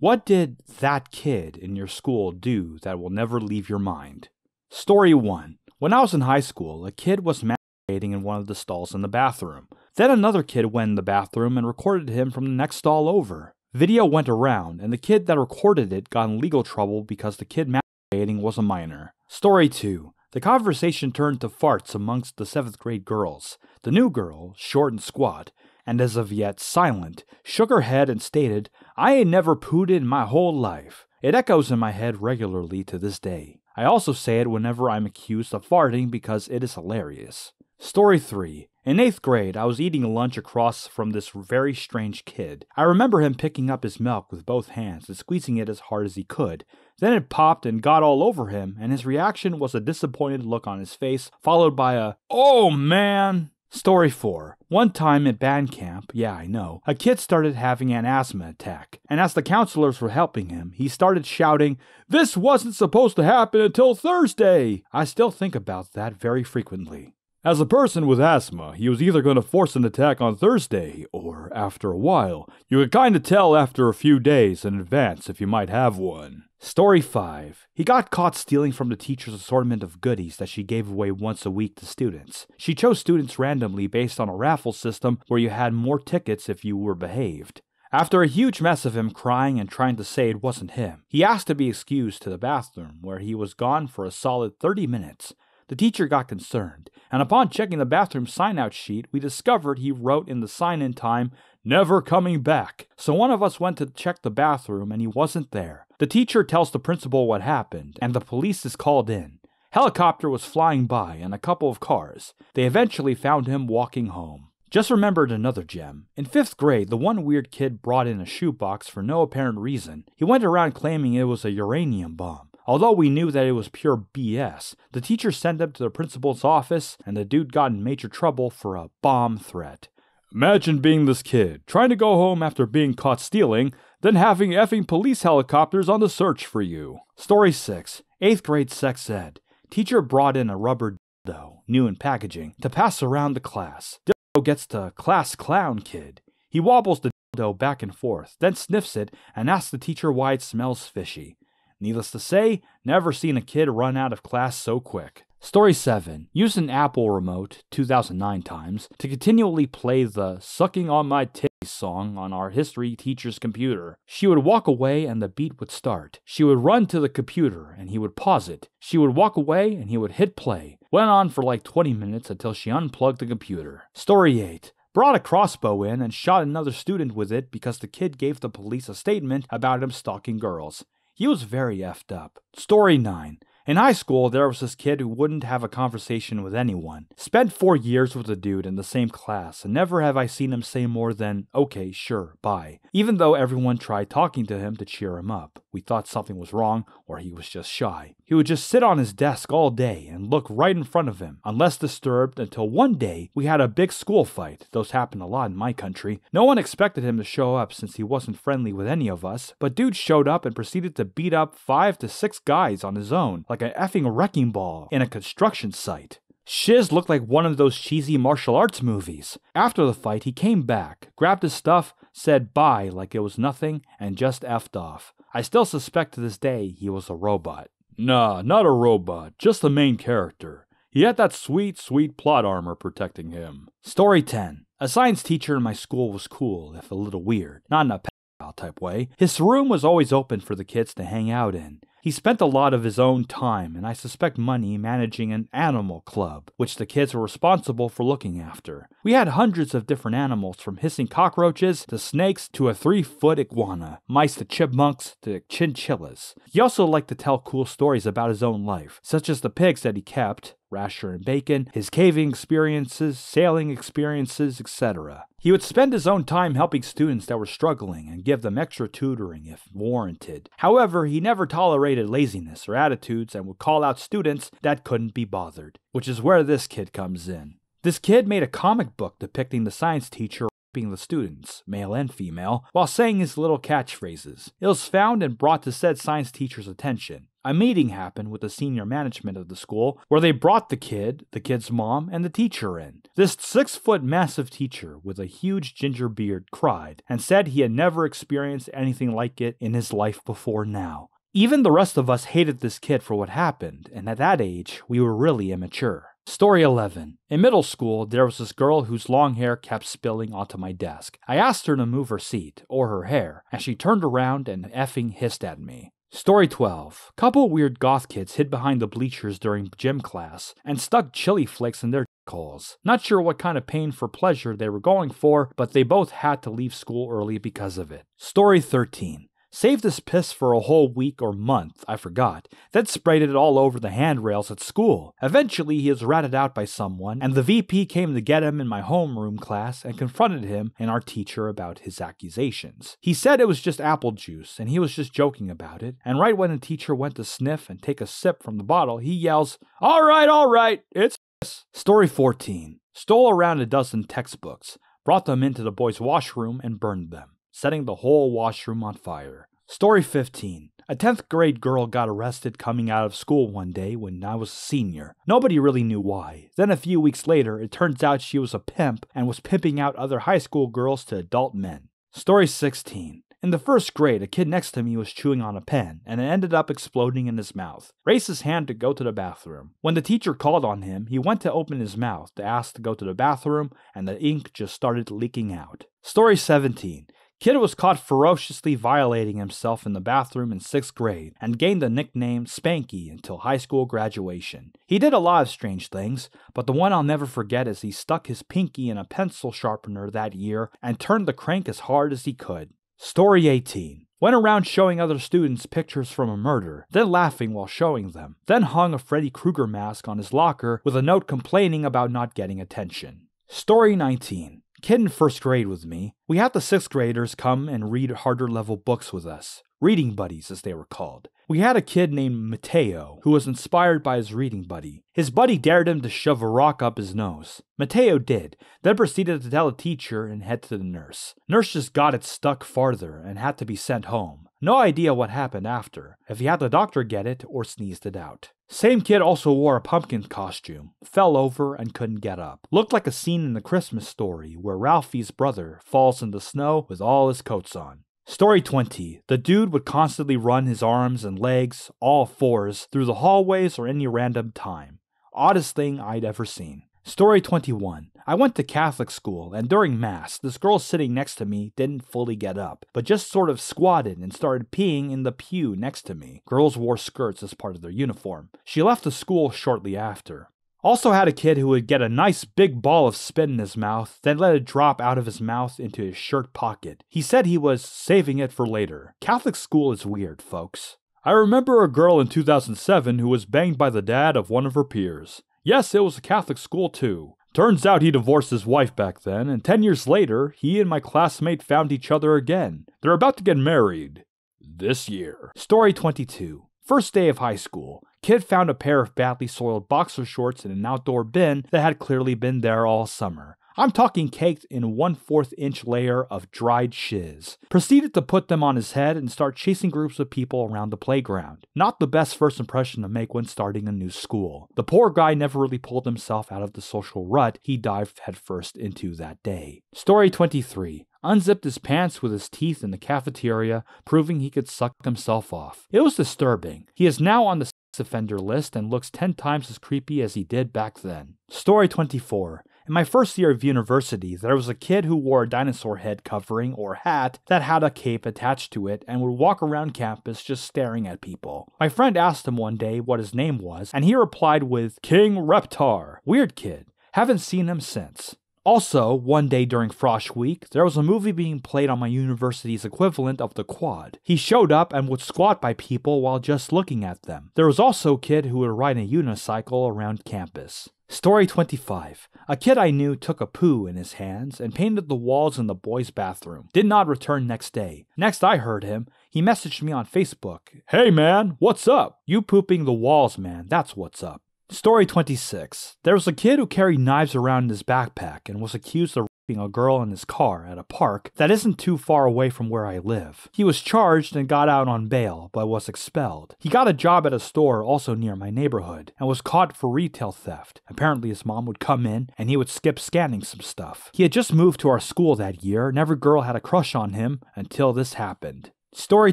What did that kid in your school do that will never leave your mind? Story 1. When I was in high school, a kid was masturbating in one of the stalls in the bathroom. Then another kid went in the bathroom and recorded him from the next stall over. Video went around, and the kid that recorded it got in legal trouble because the kid masturbating was a minor. Story 2. The conversation turned to farts amongst the 7th grade girls. The new girl, short and squat, and as of yet silent, shook her head and stated, "I ain't never pooed in my whole life." It echoes in my head regularly to this day. I also say it whenever I'm accused of farting because it is hilarious. Story 3. In 8th grade, I was eating lunch across from this very strange kid. I remember him picking up his milk with both hands and squeezing it as hard as he could. Then it popped and got all over him, and his reaction was a disappointed look on his face, followed by a, "Oh man!" Story 4. One time at band camp, yeah I know, a kid started having an asthma attack, and as the counselors were helping him, he started shouting, "This wasn't supposed to happen until Thursday!" I still think about that very frequently. As a person with asthma, he was either going to force an attack on Thursday, or after a while. You could kinda tell after a few days in advance if you might have one. Story 5. He got caught stealing from the teacher's assortment of goodies that she gave away once a week to students. She chose students randomly based on a raffle system where you had more tickets if you were behaved. After a huge mess of him crying and trying to say it wasn't him, he asked to be excused to the bathroom, where he was gone for a solid 30 minutes. The teacher got concerned, and upon checking the bathroom sign-out sheet, we discovered he wrote in the sign-in time, "Never coming back." So one of us went to check the bathroom, and he wasn't there. The teacher tells the principal what happened, and the police is called in. Helicopter was flying by, and a couple of cars. They eventually found him walking home. Just remembered another gem. In 5th grade, the one weird kid brought in a shoebox for no apparent reason. He went around claiming it was a uranium bomb. Although we knew that it was pure BS, the teacher sent him to the principal's office, and the dude got in major trouble for a bomb threat. Imagine being this kid, trying to go home after being caught stealing, then having effing police helicopters on the search for you. Story 6. 8th grade sex ed. Teacher brought in a rubber dildo, new in packaging, to pass around the class. Dildo gets to class clown kid. He wobbles the dildo back and forth, then sniffs it and asks the teacher why it smells fishy. Needless to say, never seen a kid run out of class so quick. Story 7. Used an Apple remote, 2009 times, to continually play the "Sucking on My Titties" song on our history teacher's computer. She would walk away and the beat would start. She would run to the computer and he would pause it. She would walk away and he would hit play. Went on for like 20 minutes until she unplugged the computer. Story 8. Brought a crossbow in and shot another student with it because the kid gave the police a statement about him stalking girls. He was very effed up. Story 9. In high school, there was this kid who wouldn't have a conversation with anyone. Spent 4 years with a dude in the same class, and never have I seen him say more than, "Okay, sure, bye." Even though everyone tried talking to him to cheer him up. We thought something was wrong, or he was just shy. He would just sit on his desk all day and look right in front of him, unless disturbed, until one day we had a big school fight. Those happen a lot in my country. No one expected him to show up since he wasn't friendly with any of us, but dude showed up and proceeded to beat up 5 to 6 guys on his own, like an effing wrecking ball in a construction site. Shiz looked like one of those cheesy martial arts movies. After the fight, he came back, grabbed his stuff, said bye like it was nothing, and just effed off. I still suspect to this day he was a robot. Nah, not a robot, just the main character. He had that sweet, sweet plot armor protecting him. Story 10. A science teacher in my school was cool, if a little weird. Not in a pedophile type way. His room was always open for the kids to hang out in. He spent a lot of his own time, and I suspect money, managing an animal club, which the kids were responsible for looking after. We had hundreds of different animals, from hissing cockroaches to snakes to a 3-foot iguana, mice to chipmunks to chinchillas. He also liked to tell cool stories about his own life, such as the pigs that he kept, Rasher and Bacon, his caving experiences, sailing experiences, etc. He would spend his own time helping students that were struggling and give them extra tutoring if warranted. However, he never tolerated laziness or attitudes and would call out students that couldn't be bothered, which is where this kid comes in. This kid made a comic book depicting the science teacher raping the students, male and female, while saying his little catchphrases. It was found and brought to said science teacher's attention. A meeting happened with the senior management of the school where they brought the kid's mom, and the teacher in. This 6-foot massive teacher with a huge ginger beard cried and said he had never experienced anything like it in his life before now. Even the rest of us hated this kid for what happened, and at that age, we were really immature. Story 11. In middle school, there was this girl whose long hair kept spilling onto my desk. I asked her to move her seat, or her hair, and she turned around and effing hissed at me. Story 12. Couple weird goth kids hid behind the bleachers during gym class and stuck chili flakes in their holes. Not sure what kind of pain for pleasure they were going for, but they both had to leave school early because of it. Story 13. Saved his piss for a whole week or month, I forgot, then sprayed it all over the handrails at school. Eventually he was ratted out by someone, and the VP came to get him in my homeroom class and confronted him and our teacher about his accusations. He said it was just apple juice, and he was just joking about it, and right when the teacher went to sniff and take a sip from the bottle, he yells, all right, it's piss." Story 14. Stole around a dozen textbooks, brought them into the boys' washroom, and burned them, setting the whole washroom on fire. Story 15. A 10th grade girl got arrested coming out of school one day when I was a senior. Nobody really knew why. Then a few weeks later, it turns out she was a pimp and was pimping out other high school girls to adult men. Story 16. In the 1st grade, a kid next to me was chewing on a pen, and it ended up exploding in his mouth. Raised his hand to go to the bathroom. When the teacher called on him, he went to open his mouth to ask to go to the bathroom, and the ink just started leaking out. Story 17. Kid was caught ferociously violating himself in the bathroom in 6th grade and gained the nickname Spanky until high school graduation. He did a lot of strange things, but the one I'll never forget is he stuck his pinky in a pencil sharpener that year and turned the crank as hard as he could. Story 18. Went around showing other students pictures from a murder, then laughing while showing them, then hung a Freddy Krueger mask on his locker with a note complaining about not getting attention. Story 19. Kid in 1st grade with me. We had the 6th graders come and read harder level books with us. Reading buddies, as they were called. We had a kid named Mateo, who was inspired by his reading buddy. His buddy dared him to shove a rock up his nose. Mateo did, then proceeded to tell a teacher and head to the nurse. Nurse just got it stuck farther and had to be sent home. No idea what happened after, if he had the doctor get it or sneezed it out. Same kid also wore a pumpkin costume, fell over and couldn't get up. Looked like a scene in the Christmas Story where Ralphie's brother falls in the snow with all his coats on. Story 20. The dude would constantly run his arms and legs, all fours, through the hallways or any random time. Oddest thing I'd ever seen. Story 21. I went to Catholic school, and during Mass, this girl sitting next to me didn't fully get up, but just sort of squatted and started peeing in the pew next to me. Girls wore skirts as part of their uniform. She left the school shortly after. Also had a kid who would get a nice big ball of spit in his mouth, then let it drop out of his mouth into his shirt pocket. He said he was saving it for later. Catholic school is weird, folks. I remember a girl in 2007 who was banged by the dad of one of her peers. Yes, it was a Catholic school too. Turns out he divorced his wife back then, and 10 years later, he and my classmate found each other again. They're about to get married. This year. Story 22. First day of high school. Kid found a pair of badly soiled boxer shorts in an outdoor bin that had clearly been there all summer. I'm talking caked in a 1/4 inch layer of dried shiz. Proceeded to put them on his head and start chasing groups of people around the playground. Not the best first impression to make when starting a new school. The poor guy never really pulled himself out of the social rut he dived headfirst into that day. Story 23. Unzipped his pants with his teeth in the cafeteria, proving he could suck himself off. It was disturbing. He is now on the sex offender list and looks 10 times as creepy as he did back then. Story 24. In my first year of university, there was a kid who wore a dinosaur head covering or hat that had a cape attached to it and would walk around campus just staring at people. My friend asked him one day what his name was, and he replied with King Reptar. Weird kid. Haven't seen him since. Also, one day during Frosh Week, there was a movie being played on my university's equivalent of the quad. He showed up and would squat by people while just looking at them. There was also a kid who would ride a unicycle around campus. Story 25. A kid I knew took a poo in his hands and painted the walls in the boys' bathroom. Did not return next day. Next I heard him, he messaged me on Facebook. Hey man, what's up? You pooping the walls, man, that's what's up. Story 26. There was a kid who carried knives around in his backpack and was accused of a girl in his car at a park that isn't too far away from where I live. He was charged and got out on bail, but was expelled. He got a job at a store also near my neighborhood and was caught for retail theft. Apparently his mom would come in and he would skip scanning some stuff. He had just moved to our school that year and every girl had a crush on him until this happened. Story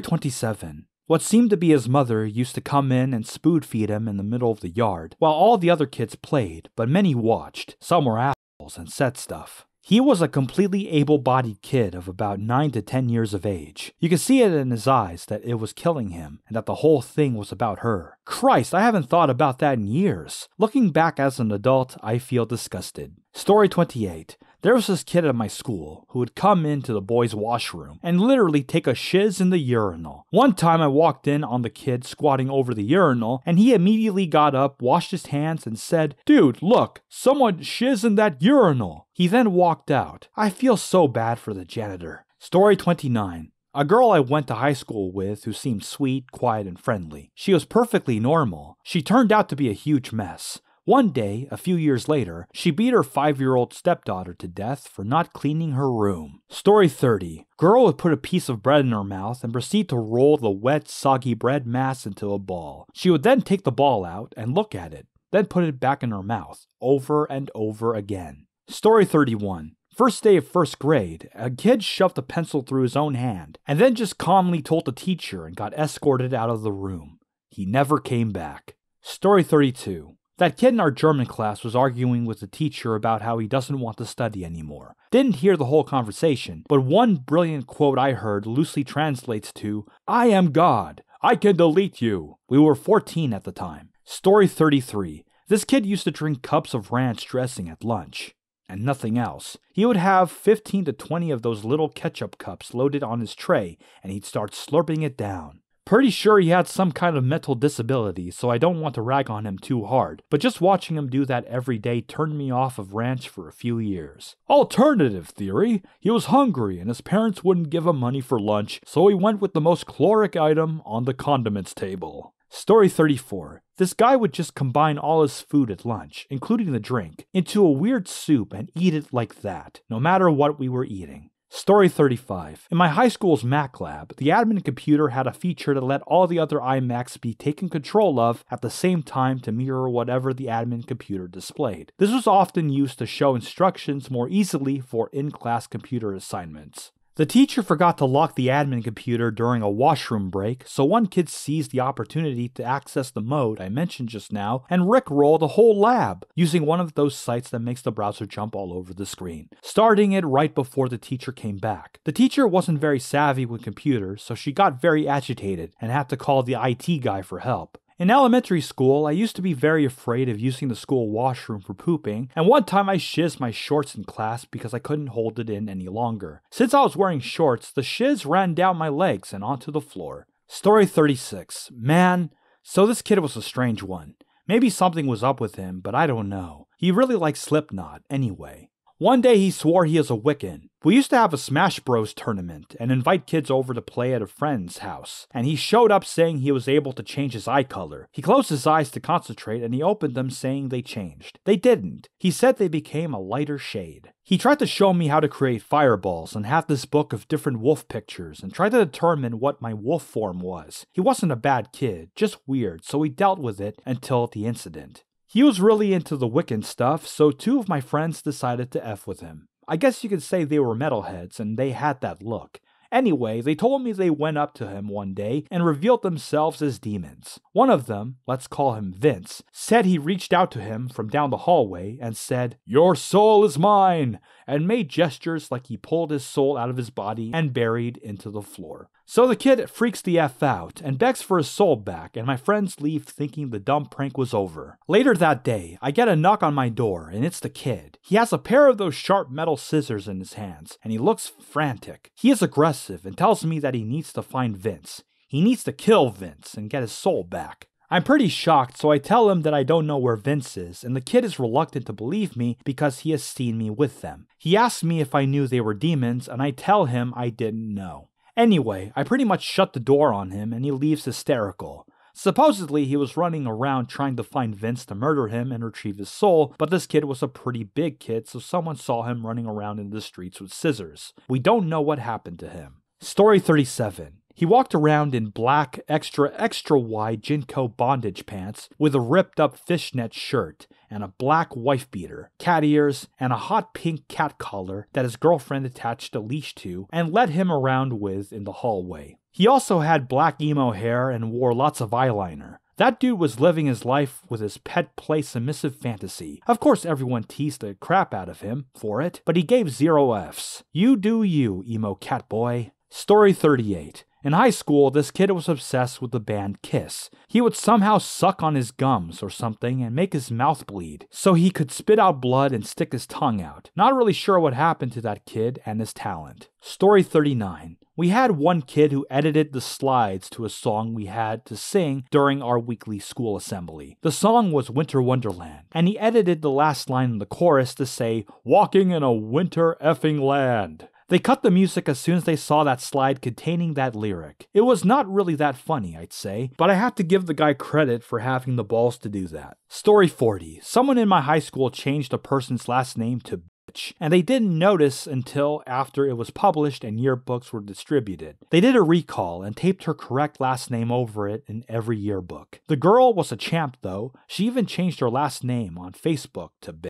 27. What seemed to be his mother used to come in and spoon feed him in the middle of the yard, while all the other kids played, but many watched. Some were assholes and said stuff. He was a completely able-bodied kid of about 9 to 10 years of age. You could see it in his eyes that it was killing him, and that the whole thing was about her. Christ, I haven't thought about that in years. Looking back as an adult, I feel disgusted. Story 28. There was this kid at my school who would come into the boys' washroom and literally take a shiz in the urinal. One time I walked in on the kid squatting over the urinal and he immediately got up, washed his hands and said, "Dude, look, someone shiz in that urinal." He then walked out. I feel so bad for the janitor. Story 29. A girl I went to high school with who seemed sweet, quiet, and friendly. She was perfectly normal. She turned out to be a huge mess. One day, a few years later, she beat her 5-year-old stepdaughter to death for not cleaning her room. Story 30. Girl would put a piece of bread in her mouth and proceed to roll the wet, soggy bread mass into a ball. She would then take the ball out and look at it, then put it back in her mouth, over and over again. Story 31. First day of first grade, a kid shoved a pencil through his own hand, and then just calmly told the teacher and got escorted out of the room. He never came back. Story 32. That kid in our German class was arguing with the teacher about how he doesn't want to study anymore. Didn't hear the whole conversation, but one brilliant quote I heard loosely translates to, "I am God. I can delete you." We were 14 at the time. Story 33. This kid used to drink cups of ranch dressing at lunch. And nothing else. He would have 15 to 20 of those little ketchup cups loaded on his tray, and he'd start slurping it down. Pretty sure he had some kind of mental disability, so I don't want to rag on him too hard, but just watching him do that every day turned me off of ranch for a few years. Alternative theory, he was hungry and his parents wouldn't give him money for lunch, so he went with the most caloric item on the condiments table. Story 34. This guy would just combine all his food at lunch, including the drink, into a weird soup and eat it like that, no matter what we were eating. Story 35. In my high school's Mac lab, the admin computer had a feature to let all the other iMacs be taken control of at the same time to mirror whatever the admin computer displayed. This was often used to show instructions more easily for in-class computer assignments. The teacher forgot to lock the admin computer during a washroom break, so one kid seized the opportunity to access the mode I mentioned just now and rickroll the whole lab, using one of those sites that makes the browser jump all over the screen, starting it right before the teacher came back. The teacher wasn't very savvy with computers, so she got very agitated and had to call the IT guy for help. In elementary school, I used to be very afraid of using the school washroom for pooping, and one time I shizzed my shorts in class because I couldn't hold it in any longer. Since I was wearing shorts, the shiz ran down my legs and onto the floor. Story 36. Man, so this kid was a strange one. Maybe something was up with him, but I don't know. He really liked Slipknot, anyway. One day he swore he is a Wiccan. We used to have a Smash Bros tournament and invite kids over to play at a friend's house, and he showed up saying he was able to change his eye color. He closed his eyes to concentrate and he opened them saying they changed. They didn't. He said they became a lighter shade. He tried to show me how to create fireballs and had this book of different wolf pictures and tried to determine what my wolf form was. He wasn't a bad kid, just weird, so we dealt with it until the incident. He was really into the Wiccan stuff, so 2 of my friends decided to F with him. I guess you could say they were metalheads and they had that look. Anyway, they told me they went up to him one day and revealed themselves as demons. One of them, let's call him Vince, said he reached out to him from down the hallway and said, "Your soul is mine," and made gestures like he pulled his soul out of his body and buried into the floor. So the kid freaks the F out and begs for his soul back, and my friends leave thinking the dumb prank was over. Later that day, I get a knock on my door and it's the kid. He has a pair of those sharp metal scissors in his hands and he looks frantic. He is aggressive and tells me that he needs to find Vince. He needs to kill Vince and get his soul back. I'm pretty shocked, so I tell him that I don't know where Vince is, and the kid is reluctant to believe me because he has seen me with them. He asks me if I knew they were demons, and I tell him I didn't know. Anyway, I pretty much shut the door on him and he leaves hysterical. Supposedly, he was running around trying to find Vince to murder him and retrieve his soul, but this kid was a pretty big kid, so someone saw him running around in the streets with scissors. We don't know what happened to him. Story 37. He walked around in black, extra wide Jinko bondage pants with a ripped up fishnet shirt and a black wife beater, cat ears, and a hot pink cat collar that his girlfriend attached a leash to and led him around with in the hallway. He also had black emo hair and wore lots of eyeliner. That dude was living his life with his pet play submissive fantasy. Of course everyone teased the crap out of him for it, but he gave 0 Fs. You do you, emo cat boy. Story 38. In high school, this kid was obsessed with the band Kiss. He would somehow suck on his gums or something and make his mouth bleed, so he could spit out blood and stick his tongue out. Not really sure what happened to that kid and his talent. Story 39. We had one kid who edited the slides to a song we had to sing during our weekly school assembly. The song was Winter Wonderland, and he edited the last line in the chorus to say, "Walking in a winter effing land." They cut the music as soon as they saw that slide containing that lyric. It was not really that funny, I'd say, but I have to give the guy credit for having the balls to do that. Story 40. Someone in my high school changed a person's last name to bitch, and they didn't notice until after it was published and yearbooks were distributed. They did a recall and taped her correct last name over it in every yearbook. The girl was a champ though. She even changed her last name on Facebook to bitch.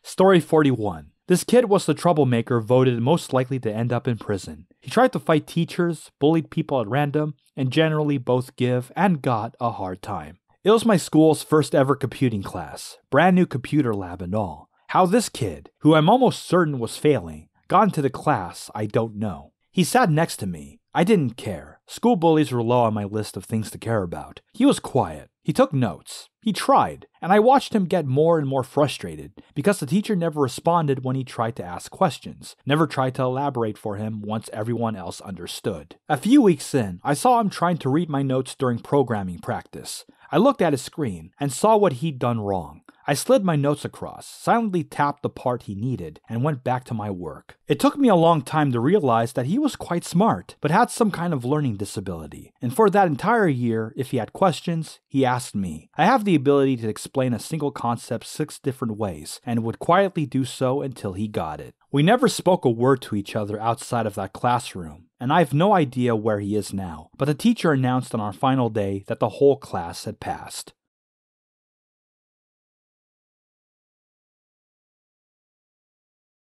Story 41. This kid was the troublemaker voted most likely to end up in prison. He tried to fight teachers, bullied people at random, and generally both give and got a hard time. It was my school's first ever computing class, brand new computer lab and all. How this kid, who I'm almost certain was failing, got into the class, I don't know. He sat next to me. I didn't care. School bullies were low on my list of things to care about. He was quiet. He took notes. He tried, and I watched him get more and more frustrated because the teacher never responded when he tried to ask questions, never tried to elaborate for him once everyone else understood. A few weeks in, I saw him trying to read my notes during programming practice. I looked at his screen and saw what he'd done wrong. I slid my notes across, silently tapped the part he needed, and went back to my work. It took me a long time to realize that he was quite smart, but had some kind of learning disability. And for that entire year, if he had questions, he asked me. I have the ability to explain a single concept 6 different ways, and would quietly do so until he got it. We never spoke a word to each other outside of that classroom, and I have no idea where he is now, but the teacher announced on our final day that the whole class had passed.